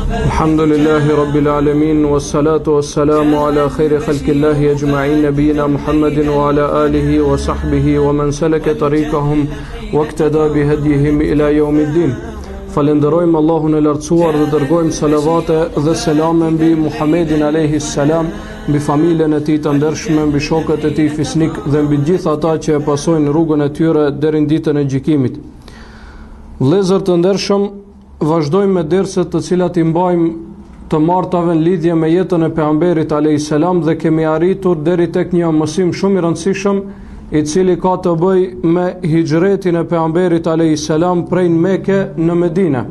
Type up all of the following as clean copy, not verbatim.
Alhamdulillahi Rabbil Alamin, wassalatu wassalamu ala khayri khalqillahi ajma'in, nabiyina Muhammedin wa ala alihi wa sahbihi wa man salaka tariqahum wa iqtada bi hadihim ila yawmiddin. Falenderojmë Allahun e lartësuar dhe dërgojmë salavate dhe selame mbi Muhammedin alayhi salam, mbi familjen e tij të ndershme, mbi shokët e tij fisnik dhe mbi gjithë ata që e pasojnë rrugën e tyre deri në ditën e gjykimit. Vëllezër të ndershëm, vazhdojmë me derset të cilat I mbajmë të martave në lidhje me jetën e pejgamberit alayhis salam dhe kemi arritur deri tek një mësim shumë I rëndësishëm I cili ka të bëjë me hijretin e pejgamberit alayhis salam prej Mekë në Medinë.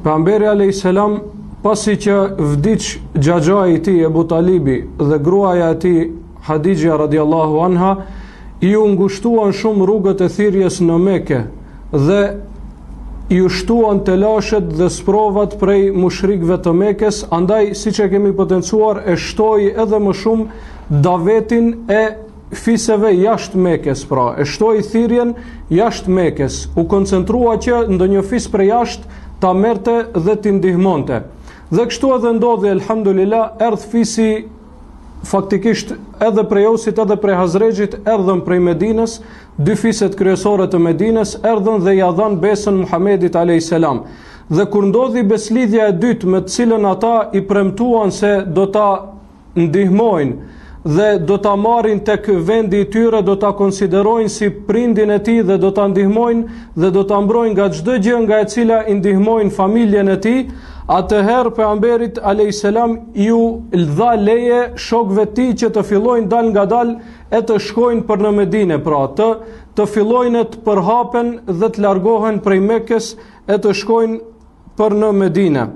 Pejgamberi alayhis salam pasi që vdiq xhaxhai I tij Ebu Talibi dhe gruaja e tij Hadixha radhiyallahu anha I u ngushtuan shumë rrugët e thirrjes në Mekë dhe I ushtuan telashet dhe sprovat prej mushrikëve të Mekës, andaj siç e kemi potencuar e shtoi edhe më shumë davetin e fiseve jashtë Mekës, pra e shtoi thirrjen jashtë Mekës, u koncentrua që ndonjë fis prej jashtë ta merrte dhe t'i ndihmonte. Dhe kështu edhe ndodhi, elhamdulillah, erdh fisi faktikisht edhe prej Ausit edhe prej Hazrexhit, erdhën prej Medinës, dy fiset kryesore të Medinës erdhën dhe ja dhanë besën Muhamedit alayhis salam. Dhe kur ndodhi beslidhja e dytë me të cilën ata I premtuan se do ta ndihmojnë dhe do ta marrin tek vendi I tyre, do ta konsiderojnë si prindin e tij dhe do ta ndihmojnë dhe do ta mbrojnë nga çdo gjë nga e cila I ndihmojnë familjen e tij, atëherë pejgamberit alayhis salam ju dha leje shokëve të tij që të fillojnë dal nga dal e të shkojnë për në Medinë, pra të fillojnë të përhapen dhe të largohen prej Mekës e të shkojnë për në Medinë.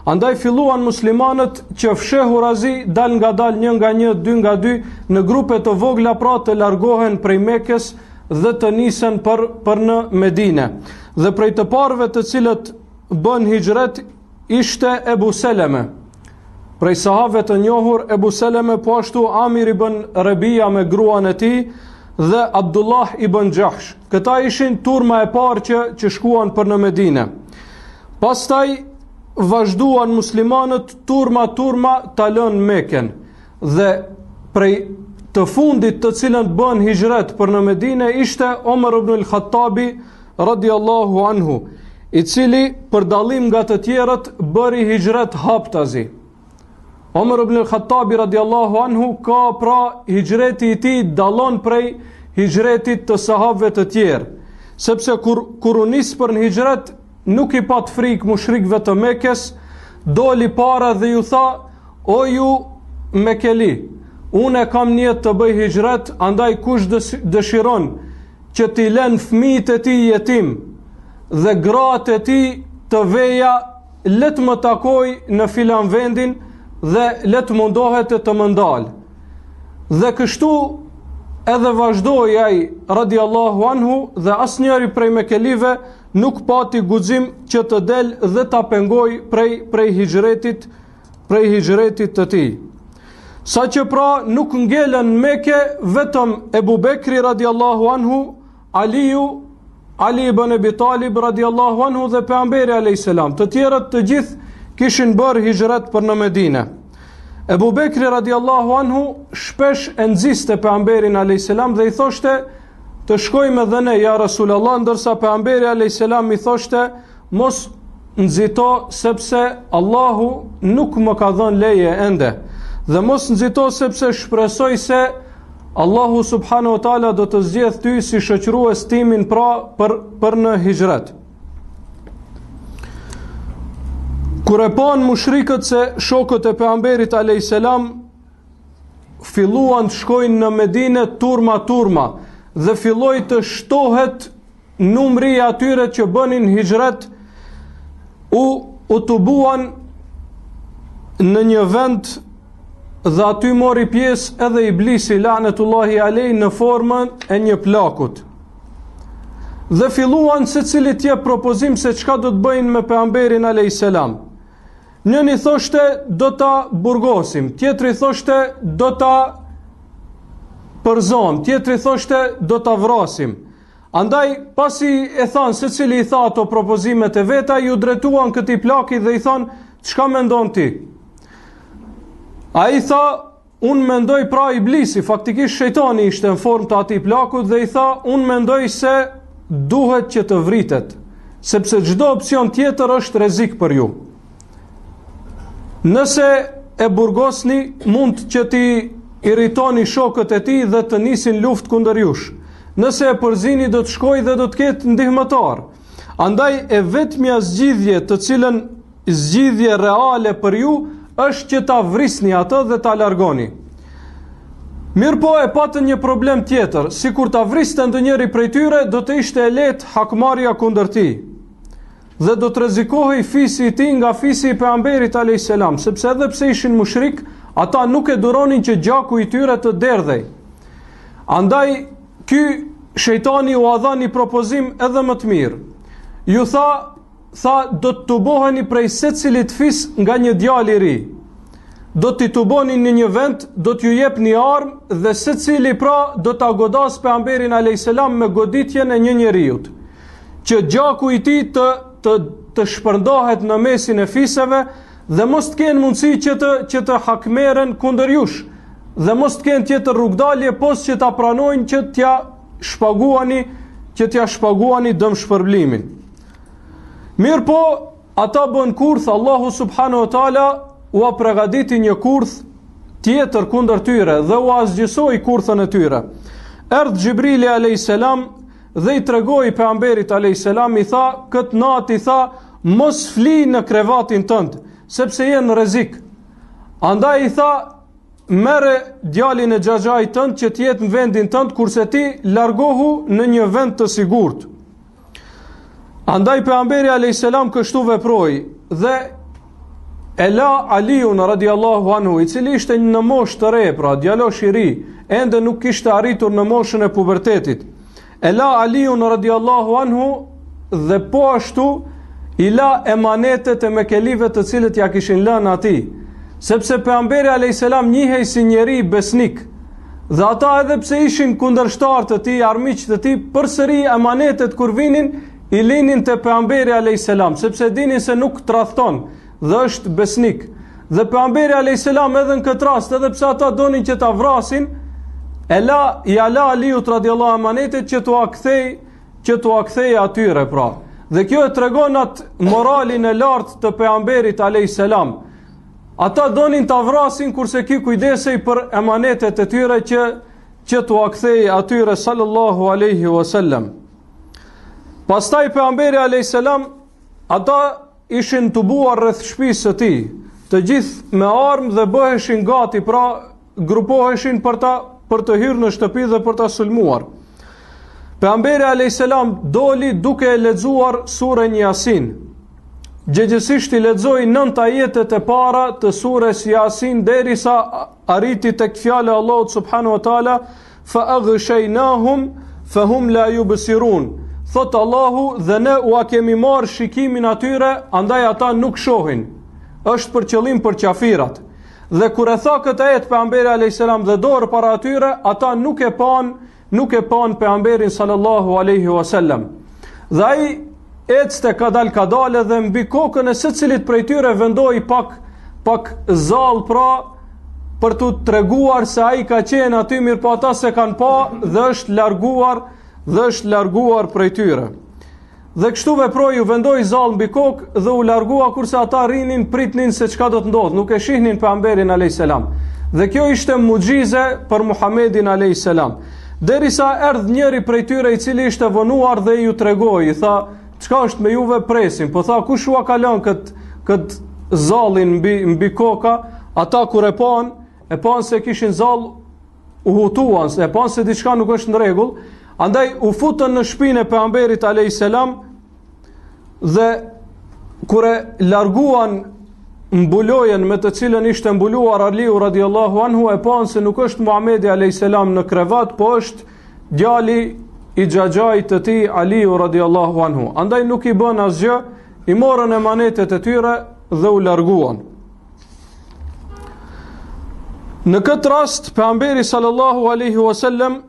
Andaj filluan muslimanët që fshehurazi dal nga dal, një nga një, dy nga dy, në grupe të vogla, pra të largohen prej Mekës dhe të nisen për në Medinë. Dhe prej të parëve të cilët bën hijret ishte Ebu Seleme. Prej sahabëve të njohur Ebu Seleme, po ashtu Amir ibn Rabia me gruan e tij dhe Abdullah ibn Jahsh. Këta ishin turma e parë që shkuan për në Medinë. Pastaj vazhduan muslimanët turma ta lënë Mekën dhe prej të fundit të cilën bën hijret për në Medinë ishte Omar ibn al-Khattabi radhiyallahu anhu, I cili për dallim nga të tjerët bëri hijret haptazi. Omar ibn al-Khattabi radhiyallahu anhu ka pra hijreti I tij dallon prej hijretit të sahabëve të tjerë, sepse kur u nis për në hijret nuk I pat frikë mushrikëve të Mekës, doli para dhe ju tha: "O ju Mekeli, unë kam niyet të bëj hijret, andaj kush dëshiron që t'i lën fëmijët e tij jetim dhe gratë e tij të veja, le të më takoj në filan vendin dhe le të mundohet të më ndal." Dhe kështu edhe vazhdoi ai radhiyallahu anhu dhe asnjëri prej mekelive nuk pati guxim që të del dhe ta pengoj prej hijretit të tij. Saqë pra nuk ngelen Mekë vetëm Ebu Bekri radhiyallahu anhu, Ali ibn Abi Talib radhiyallahu anhu dhe pejgamberi alayhis salam. Të tjerët të gjithë kishin bërë hijret për në Medinë. Ebu Bekri radhiyallahu anhu shpesh e nxiste pejgamberin alayhis salam dhe I thoshte: "Të shkojmë edhe ne ja Rasulullah", ndërsa pejgamberi alayhis salam I thoshte: "Mos nxito sepse Allahu nuk më ka dhënë leje ende, dhe mos nxito sepse shpresoj se Allahu subhanahu wa taala do të zgjedh ty si shoqërues timin për në hijret." Kur e pan mushrikët se shokët e pejgamberit alayhis salam filluan të shkojnë në Medinë turma dhe filloi të shtohet numri I atyre që bënin hijret, u tubuan në një vend dhe aty mori pjesë edhe Iblisi lanetullahi alej në formën e një plakut. Dhe filluan secili t'jep propozim se çka do të bëjnë me pejgamberin alayhis salam. Njëri thoshte do ta burgosim, tjetri thoshte do ta përzom, tjetri thoshte do ta vrasim. Andaj pasi e than secili I tha ato propozimet e veta, ju drejtuan këtij plaki dhe I than: çka mendon ti? Ai tha, unë mendoj pra Iblisi, faktikisht shejtani ishte në formë të atij plakut dhe i tha, unë mendoj se duhet që të vritet, sepse çdo opsion tjetër është rrezik për ju. Nëse e burgosni, mund që ti irritoni shokët e tij dhe të nisin luftë kundër jush. Nëse e përzini, do të shkojë dhe do të ketë ndihmëtar. Andaj e vetmja zgjidhje, të cilën zgjidhje reale për ju, është që ta vrisni atë dhe ta largoni. Mirë po, e patën një problem tjetër, si kur ta vriste ndonjëri prej tyre, do të ishte e lehtë hakmarrja kundër tij. Dhe do të rrezikohej fisi i tij nga fisi i pejgamberit alayhis salam, sepse edhe pse ishin mushrik, ata nuk e duronin që gjaku i tyre të derdhej. Andaj ky shejtani u dha një propozim edhe më të mirë. Ju tha do të tuboheni prej secilit fis nga një djalë i ri. Do t'i tuboni në një vend, do t'ju jep një armë dhe secili pra do ta godas pejgamberin alayhis salam me goditjen e një njeriut, që gjaku i tij të shpërndahet në mesin e fiseve dhe mos të kenë mundësi që të hakmeren kundër jush, dhe mos të kenë tjetër rrugdalje pos që ta pranojnë që t'ja shpaguani dëm shpërblimin. Mirë po, ata bën kurth, Allahu subhanahu wa taala u përgatiti një kurth tjetër kundër tyre dhe u azgjësoi kurthën e tyre. Erdh Xhibrili alayhis salam dhe i tregoi pejgamberit alayhis salam, i tha, këtë natë i tha, mos fli në krevatin tënd, sepse je në rrezik. Andaj i tha, merre djalin e xhaxhait tënd që të jetë në vendin tënd, kurse ti largohu në një vend të sigurt. Andaj pejgamberi alayhis salam kështu veproi dhe e la Aliun radiallahu anhu, i cili ishte në moshë të re, pra djalosh i ri, ende nuk kishte arritur në moshën e pubertetit. E la Aliun radiallahu anhu dhe po ashtu i la emanetet e mekelive të cilët ja kishin lënë atij, sepse pejgamberi alayhis salam njihej si njeri besnik, dhe ata edhe pse ishin kundërshtar të tij, armiq të tij, përsëri emanetet kur vinin i linin te pejgamberi alayhis salam, sepse dinin se nuk tradhton dhe është besnik. Dhe pejgamberi alayhis salam edhe në këtë rast, edhe pse ata donin që ta vrasin, i ala Aliut radiallahu emanetet që t'u akthej atyre pra. Dhe kjo e tregon atë moralin e lartë të pejgamberit alayhis salam. Ata donin ta vrasin, kurse ky kujdesej për emanetet e tyre që t'u akthej atyre sallallahu alaihi wasallam. Pastaj pejgamberi alayhis salam, ata ishin tubuar rreth shtëpisë së tij, të gjithë me armë dhe bëheshin gati, pra grupoheshin për të hyrë në shtëpi dhe për ta sulmuar. Pejgamberi alayhis salam doli duke e lexuar surën Yasin. Gjëgjësisht i lexoi 9 ajetet e para të surës Yasin derisa arriti tek fjala e Allahut subhanahu wa taala, fa aghshaynahum fahum la yubsirun. Thot Allahu, dhe ne u a kemi marrë shikimin atyre, andaj ata nuk shohin. Është për qëllim për qafirat. Dhe kur e tha këtë ajet pejgamberi alayhis salam dhe dorë para atyre, ata nuk e pan pejgamberin sallallahu alaihi wasallam. Dhe ai ecte kadal dhe mbi kokën e secilit prej tyre vendoi pak zall, pra për t'u treguar se ai ka qenë aty, mirë po ata se kanë pa dhe është larguar prej tyre. Dhe kështu veproi, u vendoi zall mbi kokë dhe u largua, kurse ata rrinin, pritnin se çka do të ndodhë, nuk e shihnin pejgamberin alayhis salam. Dhe kjo ishte mucize për Muhamedit alayhis salam. Derisa erdh njëri prej tyre i cili ishte vonuar dhe ju tregoi, i tha, çka është me juve, presim. Po tha, kush ua ka lënë kët zallin mbi koka? Ata kur e pan se kishin zall, u hutuan, e pan se diçka nuk është në rregull. Andaj u futën në shtëpinë e pejgamberit alayhis salam dhe kur e larguan mbulojen me të cilën ishte mbuluar Aliu radiallahu anhu, e pan se nuk është Muhamedi alayhis salam në krevat, po është djali i xhaxhait të tij Aliu radiallahu anhu. Andaj nuk i bën asgjë, i morën emanetet e tyre dhe u larguan. Në këtë rast pejgamberi sallallahu alaihi wasallam,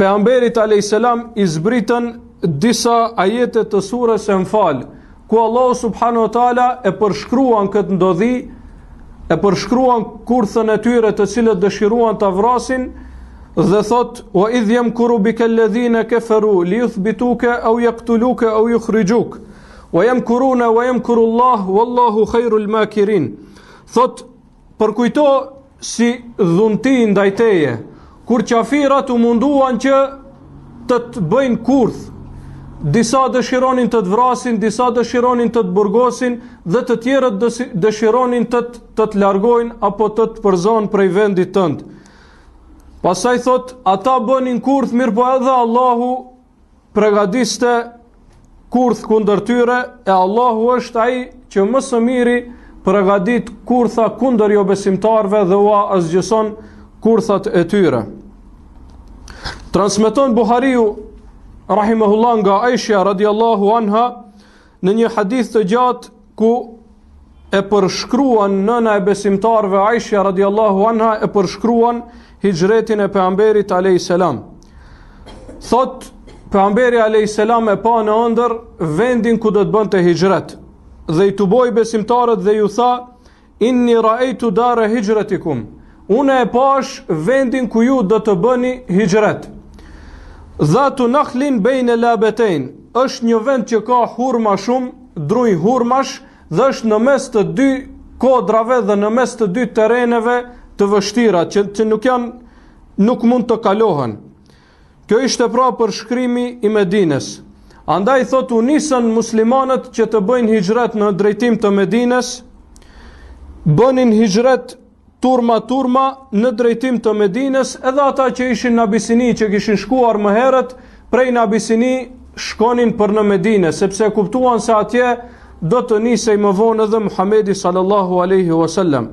pejgamberit alayhis salam i zbritën disa ajete të surës Enfal, ku Allahu subhanahu wa taala e përshkruan këtë ndodhi, e përshkruan kurthën e tyre të cilët dëshiruan ta vrasin dhe thot: "Wa idh yamkuru bika alladhina kafaru liyuthbituka aw yaqtuluka aw yukhrijuk wa yamkuruna wa yamkuru Allah wallahu khairul makirin." Thot, përkujto si dhunti ndaj teje, kur qafirat u munduan që të bëjnë kurth. Disa dëshironin të të vrasin, disa dëshironin të të burgosin, dhe të tjerët dëshironin të të largojnë apo të të përzonë prej vendit tënd. Pastaj thot, ata bënin kurth, mirë po edhe Allahu përgatiste kurth kundër tyre, e Allahu është ai që më së miri përgatit kurtha kundër jo besimtarve dhe ua asgjëson kurthat e tyre. Transmeton Buhariu rahimahullah nga Aisha radiallahu anha në një hadith të gjatë ku e përshkruan nëna e besimtarve Aisha radiallahu anha e përshkruan hijretin e pejgamberit alayhis salam. Thot, pejgamberi alayhis salam e pa në ëndër vendin ku do të bënte hijret dhe i tuboi besimtarët dhe ju tha: "Inni ra'aytu dara hijratikum." Unë e pash vendin ku ju do të bëni hijret. Dhatu nakhlin bejnë labetejn, është një vend që ka hurma shumë, druj hurmash, dhe është në mes të dy kodrave dhe në mes të dy tereneve të vështira, që nuk mund të kalohen. Kjo ishte pra përshkrimi i Medines. Andaj thot, u nisën muslimanët që të bëjnë hijret në drejtim të Medines, bënin hijret turma në drejtim të Medines, edhe ata që ishin në Abisini, që kishin shkuar më herët, prej në Abisini shkonin për në Medine, sepse kuptuan se atje do të nisej më vonë edhe Muhamedi sallallahu alaihi wasallam.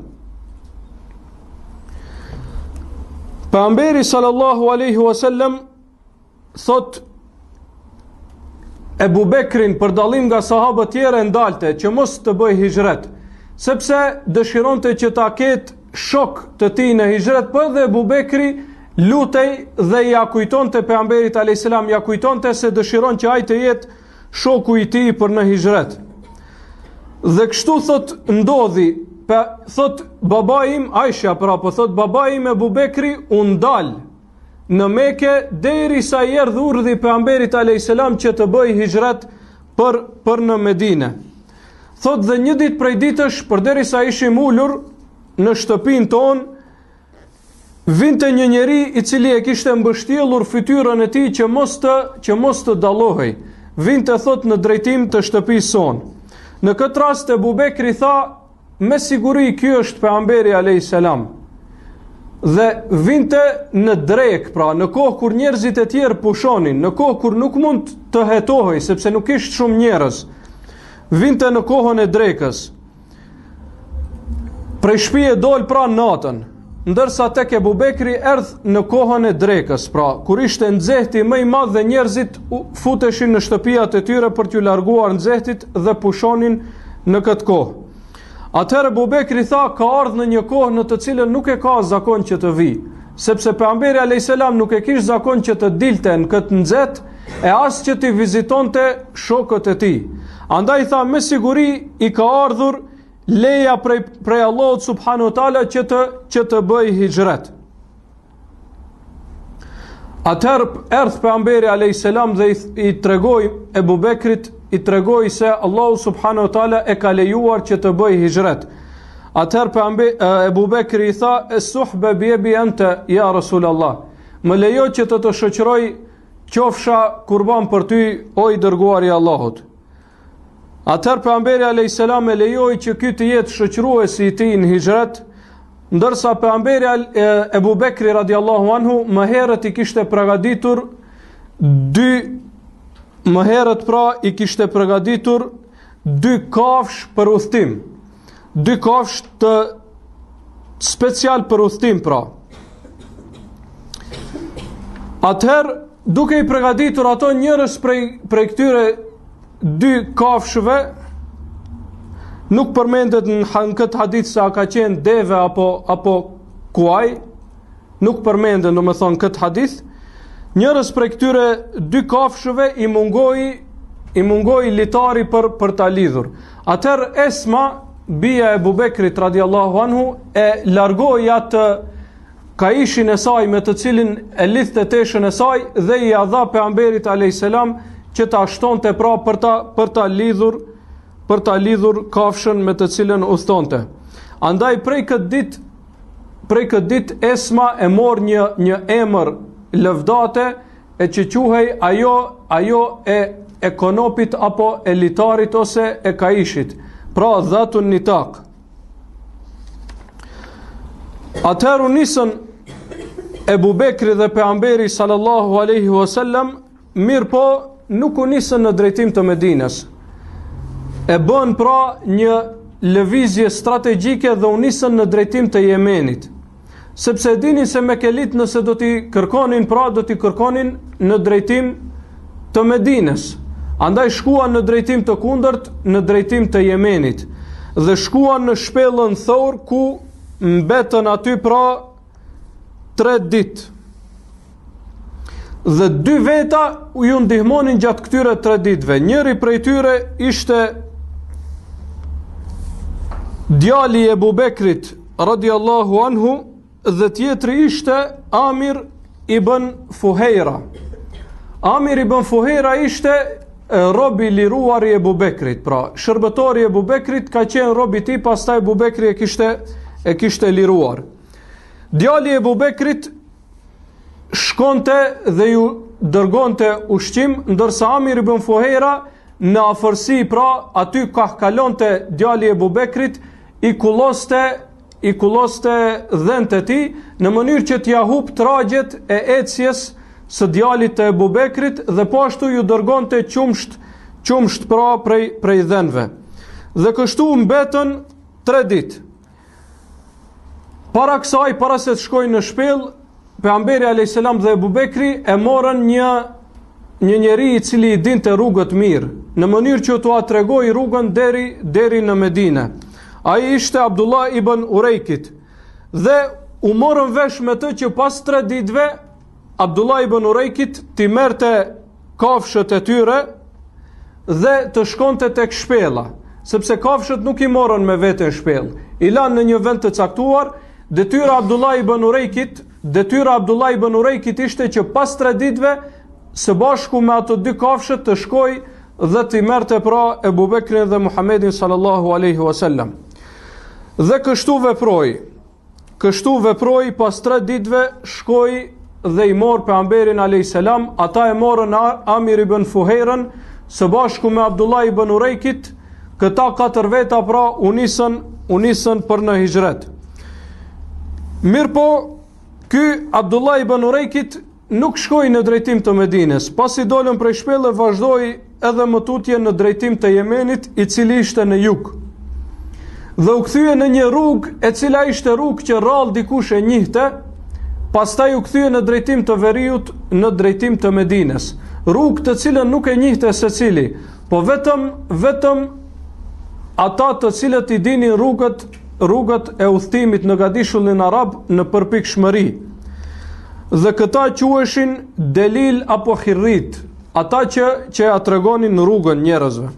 Pejgamberi sallallahu alaihi wasallam thot, Ebu Bekrin për dallim nga sahabët tjerë ndalte që mos të bëj hijret, sepse dëshironte që ta ketë shok të tij në hijret, për dhe Ebu Bekri lutej dhe ja kujtonte pejgamberit alayhis salam, ja kujtonte se dëshiron që ai të jetë shoku i tij për në hijret. Dhe kështu thot ndodhi, thot babai im, Aisha po thot babai im Ebu Bekri u ndal në Mekë derisa i erdhi urdhri pejgamberit alayhis salam që të bëj hijret për në Medinë. Thot dhe një ditë prej ditësh, përderisa ishim ulur në shtëpinë tonë, vinte një njeri i cili e kishte mbështjellur fytyrën e tij që mos të dallohej. Vinte thot në drejtim të shtëpisë sonë. Në këtë rast Ebu Bekri tha, me siguri ky është pejgamberi alayhis salam. Dhe vinte në drek, pra në kohë kur njerëzit e tjerë pushonin, në kohë kur nuk mund të hetohej sepse nuk ishte shumë njerëz. Vinte në kohën e drekës. Prej shtëpie dol pra natën, ndërsa tek Ebu Bekri erdh në kohën e drekës, pra kur ishte nxehti më i madh dhe njerëzit futeshin në shtëpiat e tyre për t'u larguar nxehtit dhe pushonin në këtë kohë. Atëherë Ebu Bekri tha, ka ardhur në një kohë në të cilën nuk e ka zakon që të vi, sepse pejgamberi alayhis salam nuk e kishte zakon që të dilte në këtë nxehtë e as që të vizitonte shokët e tij. Andaj tha, me siguri i ka ardhur leja prej Allahut subhanahu wa taala që të bëj hijret. Atëherë erdh pejgamberi alayhis salam dhe i tregoi Ebu Bekrit, i tregoi se Allahu subhanahu wa taala e ka lejuar që të bëj hijret. Atëherë Ebu Bekri i tha, "Es-suhba bi abi anta ya Rasulullah." Më lejo që të shoqëroj qofsha kurban për ty, o i dërguari i Allahut. Atëherë pejgamberi alayhis salam e lejoi që ky të jetë shoqëruesi i tij në hijret, ndërsa pejgamberi Ebu Bekri radiallahu anhu më herët i kishte përgatitur dy kafsh për udhtim. Dy kafsh të special për udhtim pra. Atëherë, duke i përgatitur ato, njërës prej këtyre dy kafshëve, nuk përmendet në këtë hadith se a ka qenë deve apo kuaj, nuk përmendet në me thonë këtë hadith. Njërës prej këtyre dy kafshëve i i mungoi litari për ta lidhur. Atëherë Esma, bia e Abu Bekrit radiallahu anhu, e largoi atë kaishin e saj me të cilin e lidhte teshën e saj dhe i dha pejgamberit alayhis salam që ta shtonte pra për ta lidhur kafshën me të cilën udhtonte. Andaj prej këtë ditë Esma e mor një emër lëvdate e që quhej ajo e konopit apo e litarit ose e kaishit, pra dhatun nitak. Atëherë u nisën Ebu Bekri dhe pejgamberi sallallahu alaihi wasallam, mirë po nuk u nisën në drejtim të Medinës. E bën pra një lëvizje strategjike dhe u nisën në drejtim të Jemenit. Sepse dinin se Mekelit nëse do t'i kërkonin në drejtim të Medinës. Andaj shkuan në drejtim të kundërt, në drejtim të Jemenit. Dhe shkuan në shpellën Thor, ku mbetën aty pra 3 ditë. Dhe 2 veta ju ndihmonin gjatë këtyre 3 ditëve. Njëri prej tyre ishte djali i Abu Bekrit radiallahu anhu dhe tjetri ishte Amir ibn Fuhejra. Amir ibn Fuhejra ishte robi liruar i Abu Bekrit, pra shërbëtori i Abu Bekrit ka qenë robi ti, pastaj Abu Bekri e kishte liruar. Djali i Abu Bekrit shkonte dhe ju dërgonte ushqim, ndërsa Amir ibn Fuhejra në afërsi, pra aty ka kalonte djali i Abu Bekrit, i kulloste dhënët e tij në mënyrë që t'ia hub tragjet e ecjes së djalit të Abu Bekrit dhe po ashtu ju dërgonte qumsht pra prej dhënëve. Dhe kështu mbetën 3 ditë. Para se të shkojnë në shpellë, pejgamberi alayhis salam dhe Abu Bekri e morën një njeri i cili i dinte rrugët mirë, në mënyrë që t'ua tregoi rrugën deri në Medinë. Ai ishte Abdullah ibn Urejkit dhe u morën vesh me të që pas 3 ditëve Abdullah ibn Urejkit t'i merrte kafshët e tyre dhe të shkonte tek shpella, sepse kafshët nuk i morën me vete në shpellë, i lanë në një vend të caktuar. Detyra Abdullah ibn Urejkit ishte që pas 3 ditëve së bashku me ato 2 kafshët të shkoj dhe t'i merrte pra Abu Bekrin dhe Muhammedin sallallahu alaihi wasallam. Dhe kështu veproi, pas 3 ditëve shkoi dhe i mor pejgamberin alayhis salam. Ata e morën Amir ibn Fuhejrën së bashku me Abdullah ibn Urejkit. Këta 4 veta pra u nisën për në hijret. Mirë po, ky Abdullah ibn Urejkit nuk shkoi në drejtim të Medinës. Pasi dolën prej shpellë, vazhdoi edhe më tutje në drejtim të Jemenit, i cili ishte në jug. Dhe u kthye në një rrugë e cila ishte rrugë që rrallë dikush e njihte, pastaj u kthye në drejtim të veriut, në drejtim të Medinës. Rrugë të cilën nuk e njihte secili, po vetëm ata të cilët i dinin rrugët e udhëtimit në gadishullin arab në përpikshmëri. Dhe këta quheshin delil apo hirrit, ata që ja tregonin rrugën njerëzve.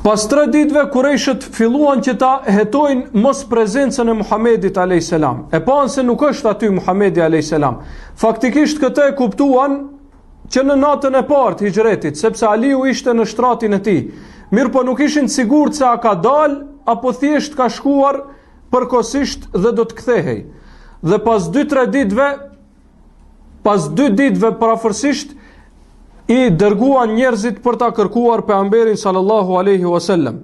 Pas 3 ditëve Kurejshët filluan që ta hetojnë mos prezencën e Muhamedit alayhis salam. E panë se nuk është aty Muhamedi alayhis salam. Faktikisht këtë e kuptuan që në natën e parë të hijretit, sepse Aliu ishte në shtratin e tij. Mirë po nuk ishin sigurt se a ka dal apo thjesht ka shkuar përkohësisht dhe do të kthehej. Dhe pas 2 ditëve parafërsisht i dërguan njerëzit për ta kërkuar pejgamberin sallallahu alaihi wasallam.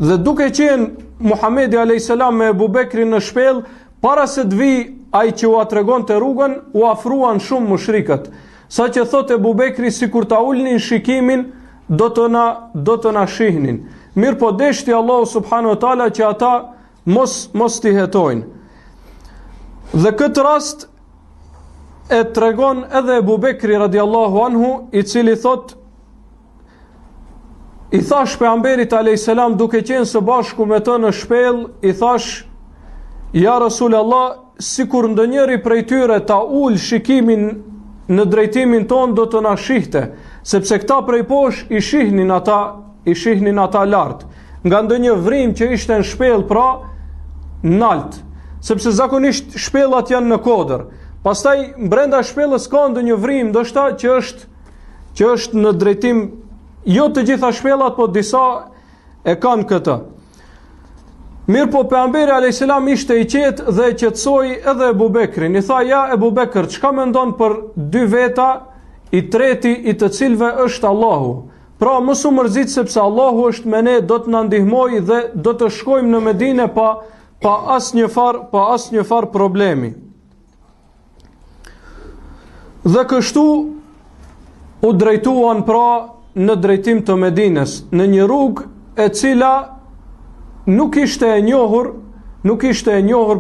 Dhe duke qenë Muhamedi alayhis salam me Abu Bekrin në shpellë, para se të vi ai që u tregonte rrugën, u afruan shumë mushrikët, saqë thotë Abu Bekri sikur ta ulnin shikimin do të na shihnin. Mirë po deshti Allahu subhanahu wa taala që ata mos t'i hetojnë. Dhe këtë rast e tregon edhe Abu Bekri radiallahu anhu, i cili thot, i thash pejgamberit alayhis salam duke qenë së bashku me të në shpellë, i thash, ja Rasulullah, sikur ndonjëri prej tyre ta ul shikimin në drejtimin ton do të na shihte, sepse këta prej poshtë i shihnin ata lart, nga ndonjë vrim që ishte në shpellë, pra nalt, sepse zakonisht shpellat janë në kodër. Pastaj brenda shpellës ka ndonjë vrim, ndoshta që është në drejtim, jo të gjitha shpellat, po disa e kanë këtë. Mirë po pejgamberi alayhis salam ishte i qetë dhe qetësoi edhe Ebu Bekrin. I tha: ja Ebu Bekr, çka mendon për dy veta, i treti i të cilëve është Allahu? Pra mos u mërzit, sepse Allahu është me ne, do të na ndihmojë dhe do të shkojmë në Medinë pa asnjë far problemi. Dhe kështu u drejtuan pra në drejtim të Medinës, në një rrugë e cila nuk ishte e njohur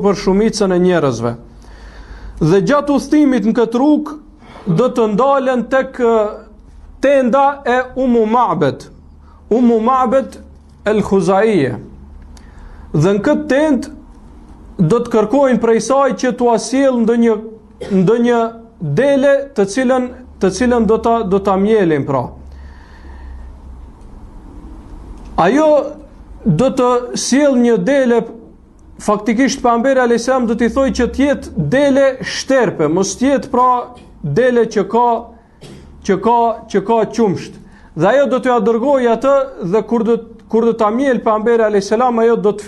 për shumicën e njerëzve. Dhe gjatë udhëtimit në këtë rrugë do të ndalen tek tenda e Ummu Ma'bad el-Khuzaije. Dhe në këtë tendë do të kërkojnë prej saj që t'u sjell ndonjë dele të cilën do ta mjelin pra. Ajo do të sjell një dele, faktikisht pejgamberi alayhis salam do t'i thojë që t'jetë dele shterpe, mos t'jetë pra dele që ka qumsht. Dhe ajo do t'ja dërgojë atë, dhe kur do ta mjel pejgamberi alayhis salam, ajo do të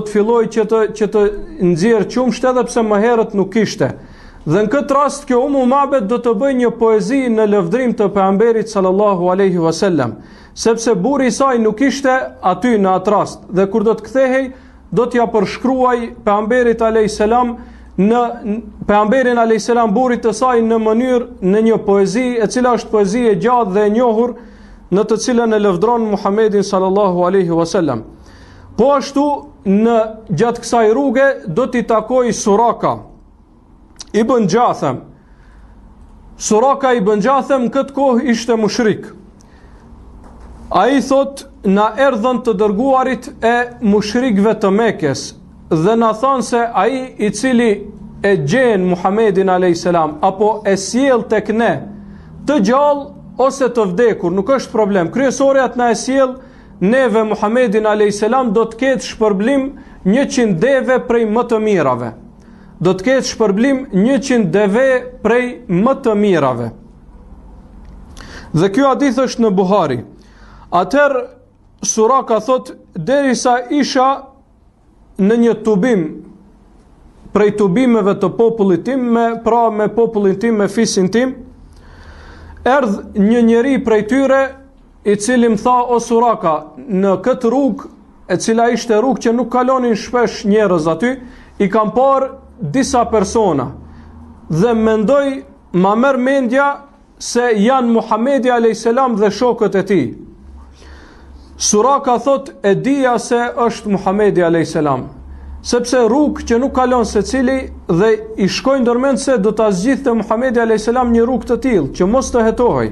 filloj që të nxjerr qumsht, edhe pse më herët nuk kishte. Dhe në këtë rast kjo Ummu Ma'bad do të bëjë një poezi në lëvdrim të pejgamberit sallallahu alaihi wasallam, sepse burri i saj nuk ishte aty në atë rast, dhe kur do të kthehej do t'ja përshkruaj pejgamberit alayhis salam pejgamberin alayhis salam burrit të saj në një poezi, e cila është poezi e gjatë dhe e njohur, në të cilën e lëvdron Muhammedin sallallahu alaihi wasallam. Po ashtu gjatë kësaj rruge do t'i takoj Suraka ibn Jathem. Suraka ibn Jathem në këtë kohë ishte mushrik. Ai thot: na erdhën të dërguarit e mushrikëve të Mekës dhe na thanë se ai i cili e gjen Muhammedin alayhis salam apo e sjell tek ne të gjallë ose të vdekur, nuk është problem. Kryesorja të na e sjell neve Muhammedin alayhis salam do të ketë shpërblim 100 deve prej më të mirave. Do të ketë shpërblim 100 deve prej më të mirave. Dhe kjo hadith është në Buhari. Atëherë Suraka thot: derisa isha në një tubim prej tubimeve të popullit tim, me popullin tim, me fisin tim, erdh një njeri prej tyre, i cili më tha: o Suraka, në këtë rrugë, e cila ishte rrugë që nuk kalonin shpesh njerëz aty, i kam parë disa persona dhe mendoj, ma merr mendja se janë Muhamedi alayhis salam dhe shokët e tij. Suraka thot: e dija se është Muhamedi alayhis salam, sepse rrugë që nuk kalon secili, dhe i shkojnë ndërmend se do ta zgjidhte Muhamedi alayhis salam një rrugë të tillë që mos të hetohej.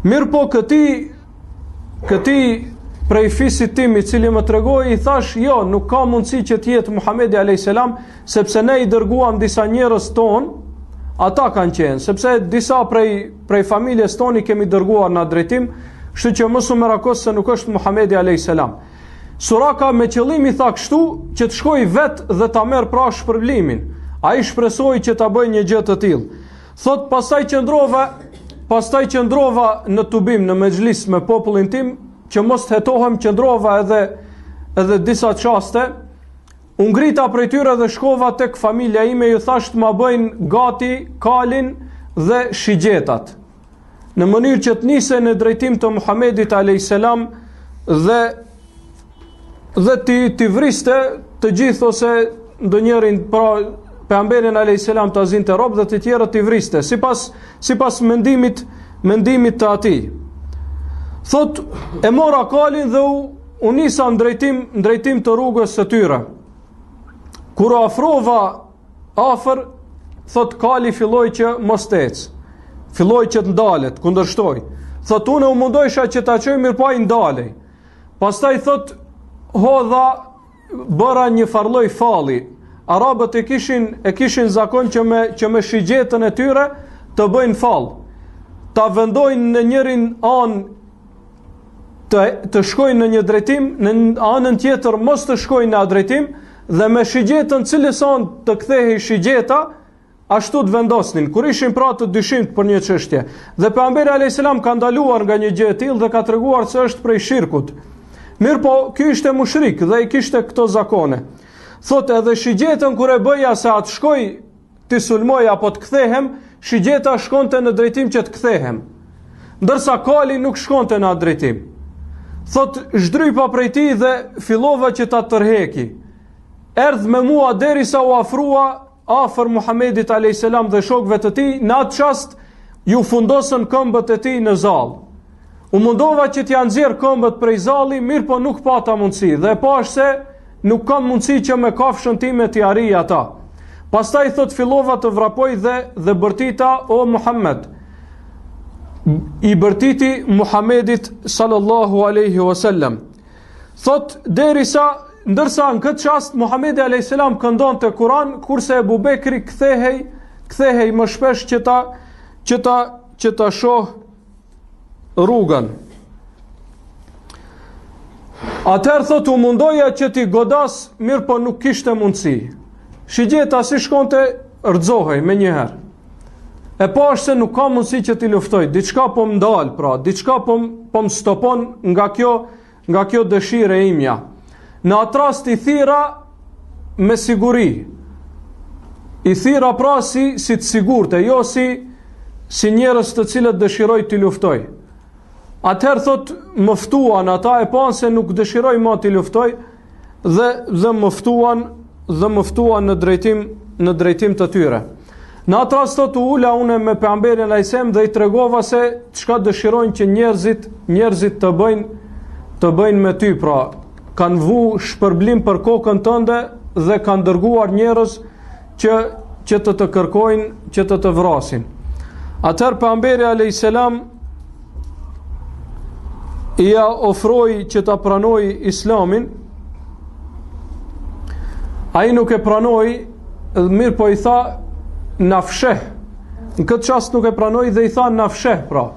Mirë po këti prej fisit tim i cili më tregoi, i thash: jo, nuk ka mundësi që të jetë Muhamedi alayhis salam, sepse ne i dërguam disa njerëz ton, ata kanë qenë, sepse disa prej familjes toni kemi dërguar në drejtim, kështu që mos u merakos se nuk është Muhamedi alayhis salam. Suraka me qëllim i tha kështu që të shkoj vet dhe ta merr pra shpërblimin. Ai shpresoi që ta bëj një gjë të tillë. Thot: pastaj qëndrova në tubim, në mexhlis me popullin tim, që mos të hetohem, qëndrova edhe disa çaste. U ngrita prej tyre dhe shkova tek familja ime, ju thash të ma bëjnë gati kalin dhe shigjetat, në mënyrë që të nise në drejtim të Muhamedit alayhis salam dhe ti vriste të gjithë, ose ndonjërin pra pejgamberin alayhis salam ta zinte rob dhe të tjerët ti vriste, sipas mendimit të atij. Thot: e mora kalin dhe u nisa në drejtim të rrugës së tyre. Kur afrova afër, thot, kali filloi që mos të ecë, filloi që të ndalet, kundërshtoi. Thot: unë u mundojsha që ta çoj, mirë po ai ndalej. Pastaj thot: hodha, bëra një farlloj falli. Arabët e kishin zakon që me shigjetën e tyre të bëjnë fallë, ta vendojnë në njërin anë të shkojnë në një drejtim, në anën tjetër mos të shkojnë në drejtim, dhe me shigjetën cilës anë të kthehej shigjeta, ashtu të vendosnin, kur ishin pra të dyshimt për një çështje. Dhe pejgamberi alayhis salam ka ndaluar nga një gjë e tillë dhe ka treguar se është prej shirkut. Mirë po, ky ishte mushrik dhe i kishte këto zakone. Thotë edhe shigjetën kur e bëja se atë shkoj të sulmoj apo të kthehem, shigjeta shkonte në drejtim që të kthehem, ndërsa kali nuk shkonte në atë drejtim. Thot zhdrypa prej tij dhe fillova që ta tërheki. Erdh me mua derisa u afrua afër Muhamedit alayhis salam dhe shokëve të tij, në atë çast ju fundosën këmbët e tij në zall. U mundova që t'ja nxjerr këmbët prej zalli, mirë po nuk pata mundësi, dhe pash se nuk kam mundësi që me kafshën time t'i arrij ata. Pastaj thot fillova të vrapoj dhe bërtita o Muhammed. I bërtiti Muhamedit sallallahu alaihi wasallam. Thot ndërsa në këtë çast Muhamedi alayhis salam këndonte Kur'an, kurse Ebu Bekri kthehej më shpesh që ta shoh rrugën. Atëherë thot u mundoja që t'i godas, mirë po nuk kishte mundësi. Shigjeta si shkonte rrëzohej me njëherë. E pa është se nuk ka mundësi që t'i luftoj, diçka po më ndalë, pra, diçka po më stopon nga kjo dëshire e imja. Në atë rast i thira me siguri. I thira pra si të sigurte, jo si njerëz të cilët dëshiroj t'i luftoj. Atëherë thot më ftuan ata, e panë se nuk dëshiroj ma t'i luftoj, dhe më ftuan në drejtim të tyre. Në atë rast thot u ula une me pejgamberin alayhis salam dhe i tregova se çka dëshirojnë që njerëzit të bëjnë me ty, pra kanë vu shpërblim për kokën tënde dhe kanë dërguar njerëz që të kërkojnë, që të vrasin. Atëherë pejgamberi alayhis salam ia ofroi që ta pranoj Islamin. Ai nuk e pranoi, mirë po i tha na fsheh. Në këtë çast nuk e pranoi dhe i tha na fsheh, pra.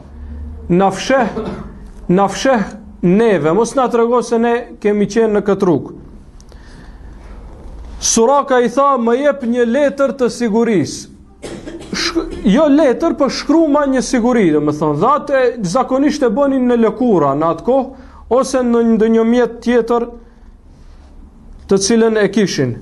Na fsheh neve, mos na trego se ne kemi qenë në këtë rrugë. Suraka i tha më jep një letër të sigurisë. Jo letër, për shkruma një siguri, domethënë, dhe atë zakonisht e bënin në lëkura në atë kohë, ose në ndonjë mjet tjetër të cilën e kishin.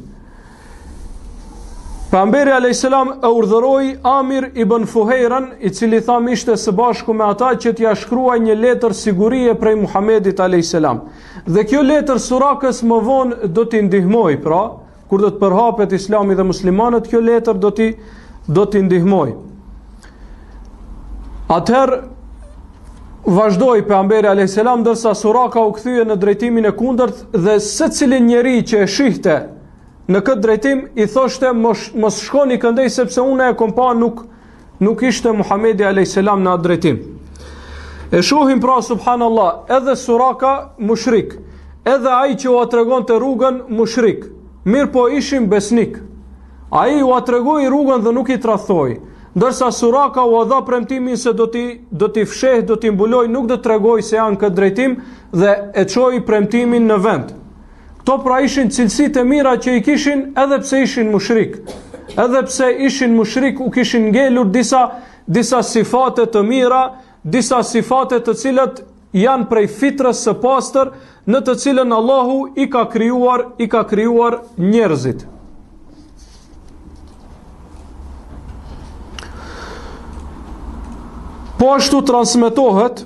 Pejgamberi alayhis salam e urdhëroi Amir ibn Fuhairan, i cili tham ishte së bashku me ata, që t'ia shkruaj një letër sigurie prej Muhamedit alayhis salam. Dhe kjo letër Surakës më vonë do t'i ndihmoj, pra, kur do të përhapet Islami dhe muslimanët, kjo letër do t'i ndihmoj. Atëherë vazhdoi pejgamberi alayhis salam, ndërsa Suraka u kthye në drejtimin e kundërt, dhe secilin njeri që e shihte në këtë drejtim i thoshte mos shkoni këndej, sepse unë e kom pa nuk ishte Muhamedi alayhis salam në atë drejtim. E shohim pra subhanallah, edhe Suraka mushrik, edhe ai që u tregonte rrugën mushrik, mirë po ishin besnik. Ai u tregoi rrugën dhe nuk i tradhoi, ndërsa Suraka u dha premtimin se do t'i fsheh, do t'i mbuloj, nuk do t'tregoj se janë këtë drejtim dhe e çoi premtimin në vend. Këto pra ishin cilësitë e mira që i kishin edhe pse ishin mushrik. Edhe pse ishin mushrik u kishin ngelur disa sifate të mira, disa sifate të cilat janë prej fitrës së pastër, në të cilën Allahu i ka krijuar njerëzit. Po ashtu transmetohet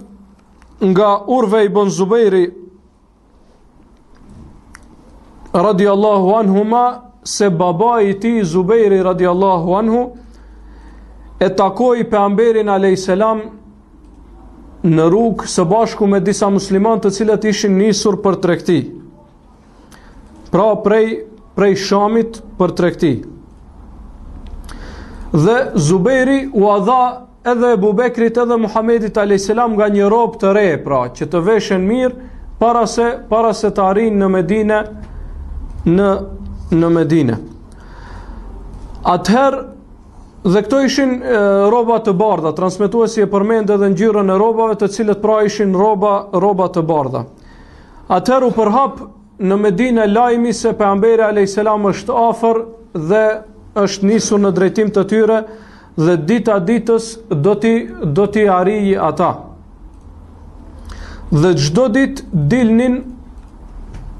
nga Urve ibn Zubairi radiallahu anhuma se baba i tij Zubairi radiallahu anhu e takoi pejgamberin alayhis salam në rrugë së bashku me disa muslimanë të cilët ishin nisur për tregti. Pra prej Shamit për tregti. Dhe Zubairi u dha edhe Ebu Bekrit edhe Muhamedit alayhis salam nga një robë të re, pra që të veshen mirë para se të arrijnë në Medinë, në Medinë. Atëherë Dhe këto ishin rroba të bardha, transmetuesi e përmend edhe ngjyrën e rrobave, të cilët pra ishin rroba të bardha. Atëherë u përhap në Medinë lajmi se pejgamberi alayhis salam është afër dhe është nisur në drejtim të tyre dhe dita ditës do t'i arrijë ata. Dhe çdo ditë dilnin,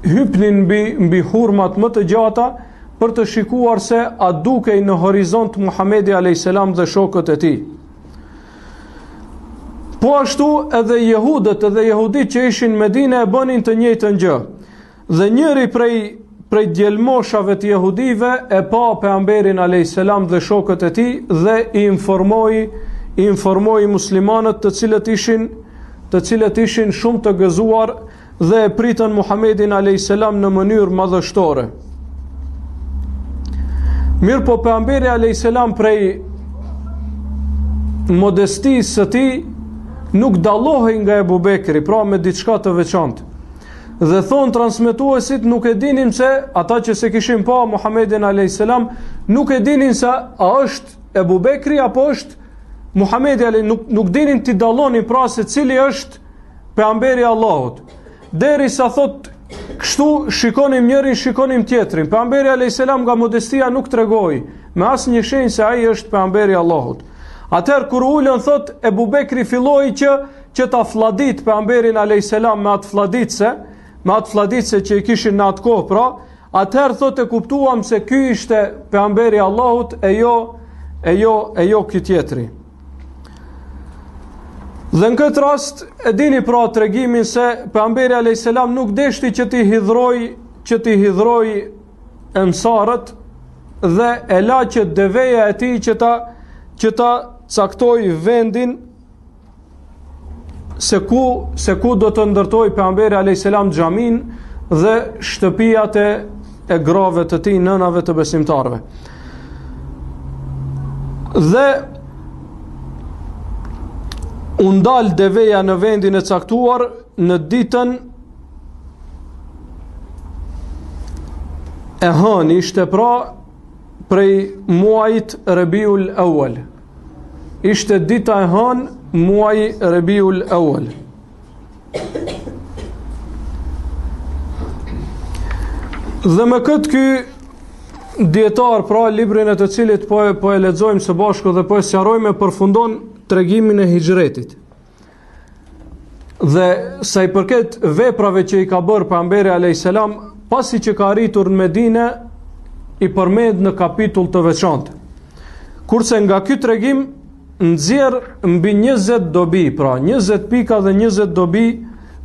hypnin mbi hurmat më të gjata për të shikuar se a dukej në horizont Muhamedi alayhis salam dhe shokët e tij. Po ashtu edhe jehudët edhe jehudit që ishin në Medinë e bënin të njëjtën gjë. Dhe njëri prej djelmoshave të jehudive e pa pejgamberin alayhis salam dhe shokët e tij dhe i informoi muslimanët të cilët ishin shumë të gëzuar dhe e pritën Muhamedin alayhis salam në mënyrë madhështore. Mirë po pejgamberi alayhis salam prej modestisë së tij nuk dallohej nga Ebu Bekri, pra me diçka të veçantë. Dhe thonë transmetuesit nuk e dinin se ata që se kishin pa Muhamedin alayhis salam nuk e dinin se a është Ebu Bekri apo është Muhamedi nuk dinin t'i dallonin pra se cili është pejgamberi i Allahut. Derisa thot kështu shikonim njërin, shikonim tjetrin. Pejgamberi alayhis salam nga modestia nuk tregoi me asnjë shenjë se ai është pejgamberi i Allahut. Atëherë kur ulën thot Ebu Bekri filloi që ta fladit pejgamberin alayhis salam me atë fladitse që i kishin në atë kohë, pra, atëherë thot e kuptuam se ky ishte pejgamberi i Allahut e jo ky tjetri. Dhe në këtë rast e dini pra tregimin se pejgamberi alayhis salam nuk deshti që t'i hidhroj ensarët dhe e la që deveja e tij që ta caktoi vendin se ku do të ndërtoj pejgamberi alayhis salam xhamin dhe shtëpiat e grave të tij, nënave të besimtarëve. Dhe u ndal deveja në vendin e caktuar në ditën e hënë, ishte pra prej muajit Rabiul Awwal. Ishte dita e hënë muaji Rabiul Awwal. Dhe me këtë ky dietar, pra librin e të cilit po e lexojmë së bashku dhe po e sqarojmë, përfundon tregimin e hijretit. Dhe sa i përket veprave që i ka bërë pejgamberi alayhis salam pasi që ka arritur në Medinë, i përmend në kapitull të veçantë. Kurse nga ky tregim nxjerr mbi 20 dobi, pra 20 pika dhe 20 dobi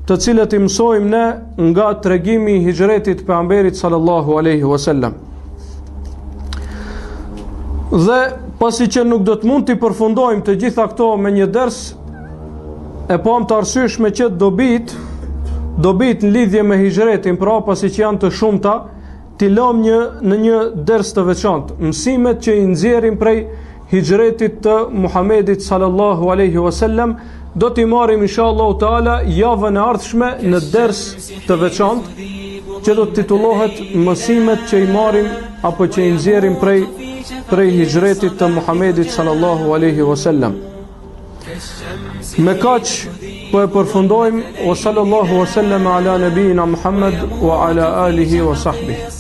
të cilët i mësojmë ne nga tregimi i hijretit pejgamberit sallallahu alaihi wasallam. Dhe pasi që nuk do të mund t'i përfundojmë të gjitha këto me një ders, e pam të arsyeshme që dobit në lidhje me hijretin, pra pasi që janë të shumta, t'i lëm në një ders të veçantë, mësimet që i nxjerrim prej hijretit të Muhamedit sallallahu alaihi wasallam, do t'i marrim inshallah taala javën e ardhshme në ders të veçantë që do të titullohet mësimet që i marrim apo që i nxjerrim prej hijretit të Muhamedit sallallahu alaihi wasallam. Me kaq po e përfundojmë, wa sallallahu wasallam ala nabina Muhammad wa ala alihi wa sahbihi.